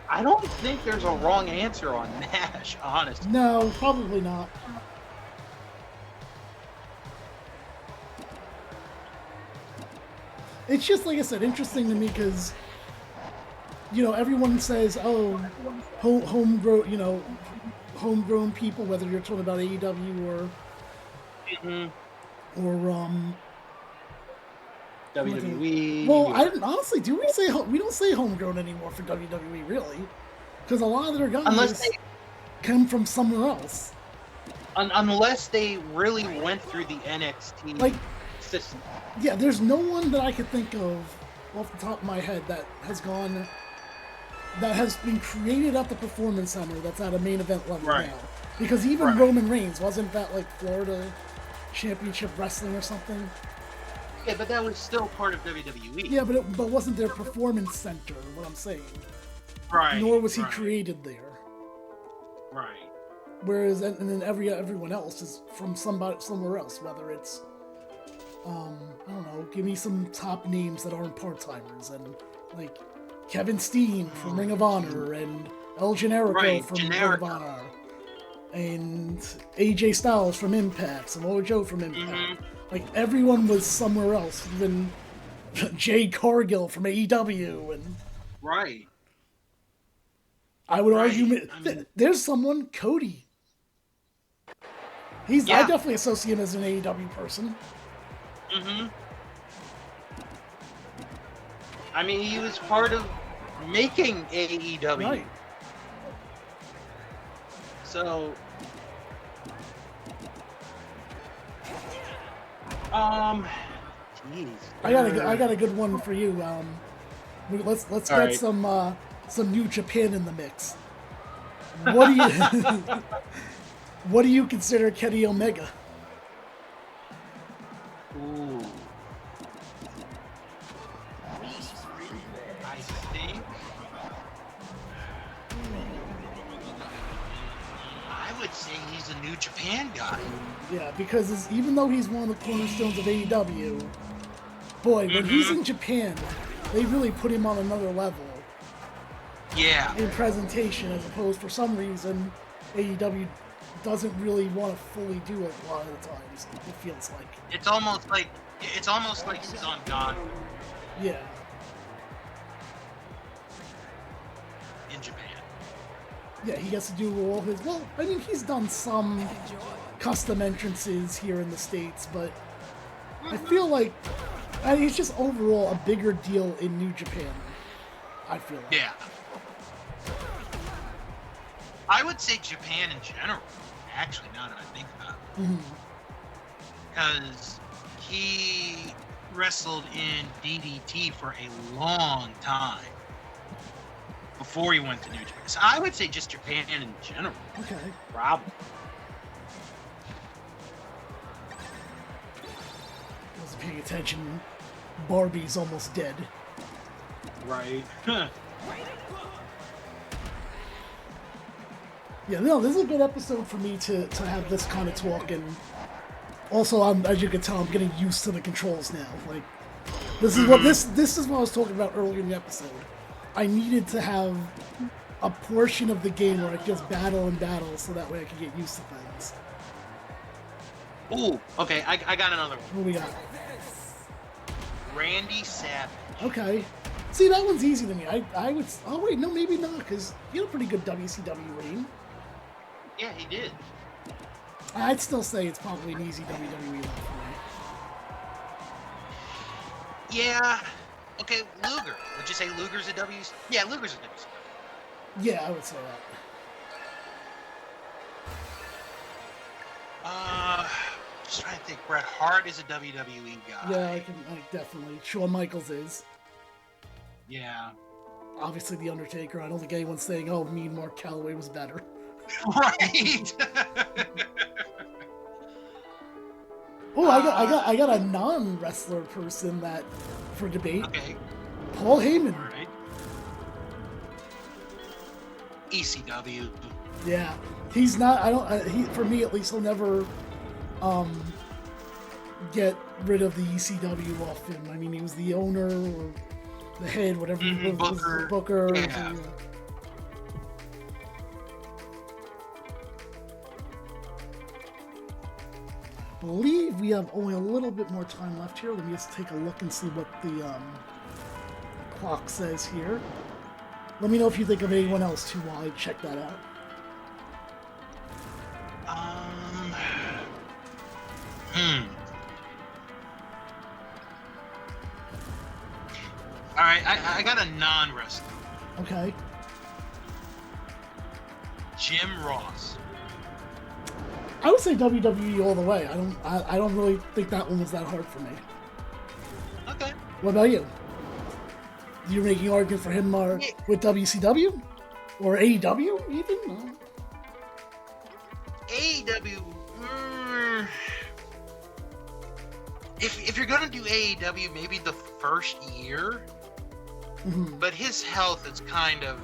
I don't think there's a wrong answer on Nash, honestly. No, probably not. It's just, like I said, interesting to me because, everyone says, oh, homegrown people, whether you're talking about AEW or WWE. Well, honestly, we don't say homegrown anymore for WWE, really, because a lot of their guys come from somewhere else. Unless they really went through the NXT consistent. Yeah, there's no one that I could think of off the top of my head that has been created at the Performance Center that's at a main event level Right. now. Because even Right. Roman Reigns, wasn't that like Florida Championship Wrestling or something? Yeah, but that was still part of WWE. Yeah, but wasn't there Performance Center, what I'm saying? Right. Nor was he right, created there. Right. Whereas, and then everyone else is from somewhere else, whether it's, I don't know, give me some top names that aren't part-timers, and like Kevin Steen from Ring of Honor, and El Generico from Ring of Honor, and AJ Styles from Impact, Samoa Joe from Impact. Like, everyone was somewhere else, even Jade Cargill from AEW, and... Right. I would Right. argue, there's someone, Cody. I definitely associate him as an AEW person. I mean, he was part of making AEW. Right. So, jeez. I got a good one for you. Let's get right. some New Japan in the mix. What do you what do you consider Kenny Omega? Ooh. I think I would say he's a New Japan guy. Yeah, because even though he's one of the cornerstones of AEW, boy, when he's in Japan, they really put him on another level. Yeah. In presentation, as opposed for some reason AEW doesn't really want to fully do it a lot of the times. It feels like It's almost like he's on God yeah. in Japan. Yeah, he gets to do all his. Well, I mean, he's done some custom entrances here in the States, but I feel like it's just overall a bigger deal in New Japan. I feel like. Yeah. I would say Japan in general, actually, now that I think about it. Because he wrestled in DDT for a long time before he went to New Japan. So I would say just Japan in general. Okay. Probably. Wasn't paying attention. Barbie's almost dead. Right. Yeah, no, this is a good episode for me to have this kind of talk, and also, as you can tell, I'm getting used to the controls now. Like, this is what this is what I was talking about earlier in the episode. I needed to have a portion of the game where I could just battle and battle, so that way I could get used to things. Ooh, okay, I got another one. What we got? Randy Savage. Okay. See, that one's easy to me. I would... Oh, wait, no, maybe not, because he had a pretty good WCW reign. Yeah, he did. I'd still say it's probably an easy WWE one for me. Yeah. Okay, Luger. Would you say Luger's a WC? Yeah, Luger's a WC. Yeah, I would say that. Just trying to think. Bret Hart is a WWE guy. Yeah, I definitely. Shawn Michaels is. Yeah. Obviously, The Undertaker. I don't think anyone's saying, oh, me and Mark Calloway was better. Right. Oh, I got a non-wrestler person that for debate. Okay. Paul Heyman. All right. ECW. Yeah, he's not. I don't. He, for me at least, he'll never get rid of the ECW off him. I mean, he was the owner or the head, whatever. Booker. Yeah. I believe we have only a little bit more time left here. Let me just take a look and see what the clock says here. Let me know if you think of anyone else too while I check that out. All right, I got a non-wrestler. Okay. Jim Ross. I would say WWE all the way. I don't really think that one was that hard for me. Okay. What about you? You're making an argument for him with WCW? Or AEW, even? No. AEW... If you're going to do AEW, maybe the first year, but his health is kind of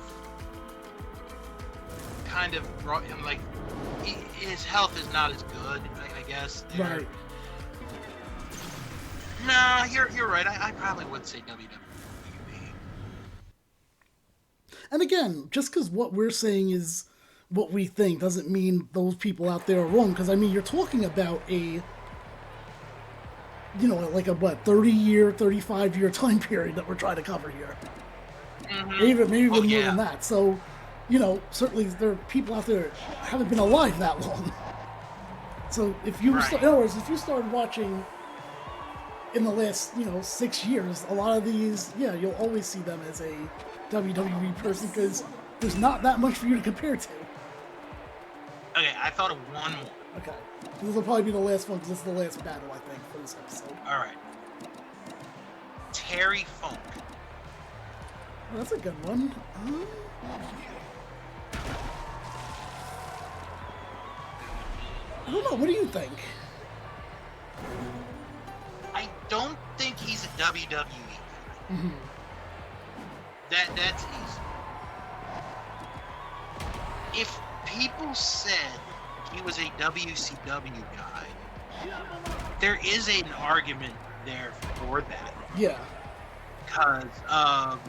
brought him, like, his health is not as good, I guess. Right. Nah, you're right. I probably would say WWE. And again, just because what we're saying is what we think doesn't mean those people out there are wrong. Because, I mean, you're talking about like a 30-year, 35-year time period that we're trying to cover here. Maybe even more than that. So, certainly there are people out there that haven't been alive that long. So if you, in other words, if you started watching in the last, 6 years, a lot of these, you'll always see them as a WWE person because there's not that much for you to compare to. Okay, I thought of one more. Okay. This will probably be the last one because this is the last battle, I think, for this episode. All right. Terry Funk. Well, that's a good one. I don't know. What do you think? I don't think he's a WWE guy. That's easy. If people said he was a WCW guy, there is an argument there for that. Yeah. Because of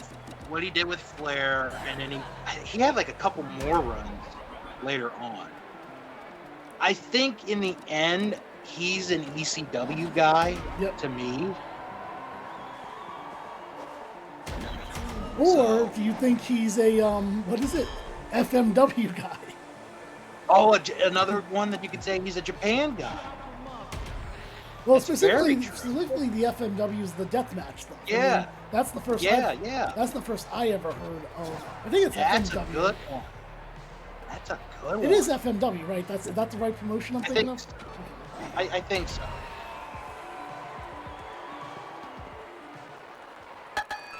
what he did with Flair, and then he had like a couple more runs later on. I think in the end, he's an ECW guy to me. Or do you think he's a, FMW guy? Oh, another one that you could say he's a Japan guy. Well, specifically the FMW is the deathmatch stuff. Yeah. I mean, that's the first. That's the first I ever heard of. I think it's That's FMW. a good one. That's a good one. It is FMW, right? Is that the right promotion I'm thinking of? So. I think so.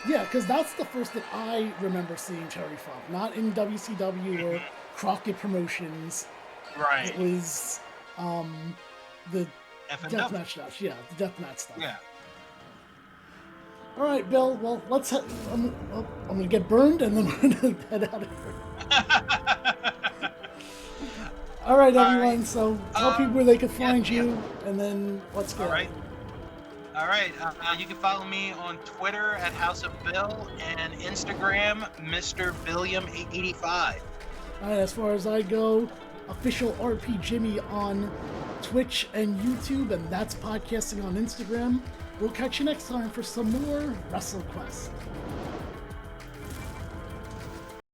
Yeah, because that's the first that I remember seeing Terry Funk. Not in WCW or Crockett Promotions. Right. It was the FMW. deathmatch stuff. Yeah, the deathmatch stuff. Yeah. All right, Bill. Well, let's. I'm gonna get burned, and then we're gonna head out of here. All right, everyone. Right. So tell people where they can find you, and then let's go. All right. All right. You can follow me on Twitter at House of Bill and Instagram, Mr. Billiam885. All right. As far as I go, official RPJimmy on Twitch and YouTube, and that's podcasting on Instagram. We'll catch you next time for some more Wrestlequest.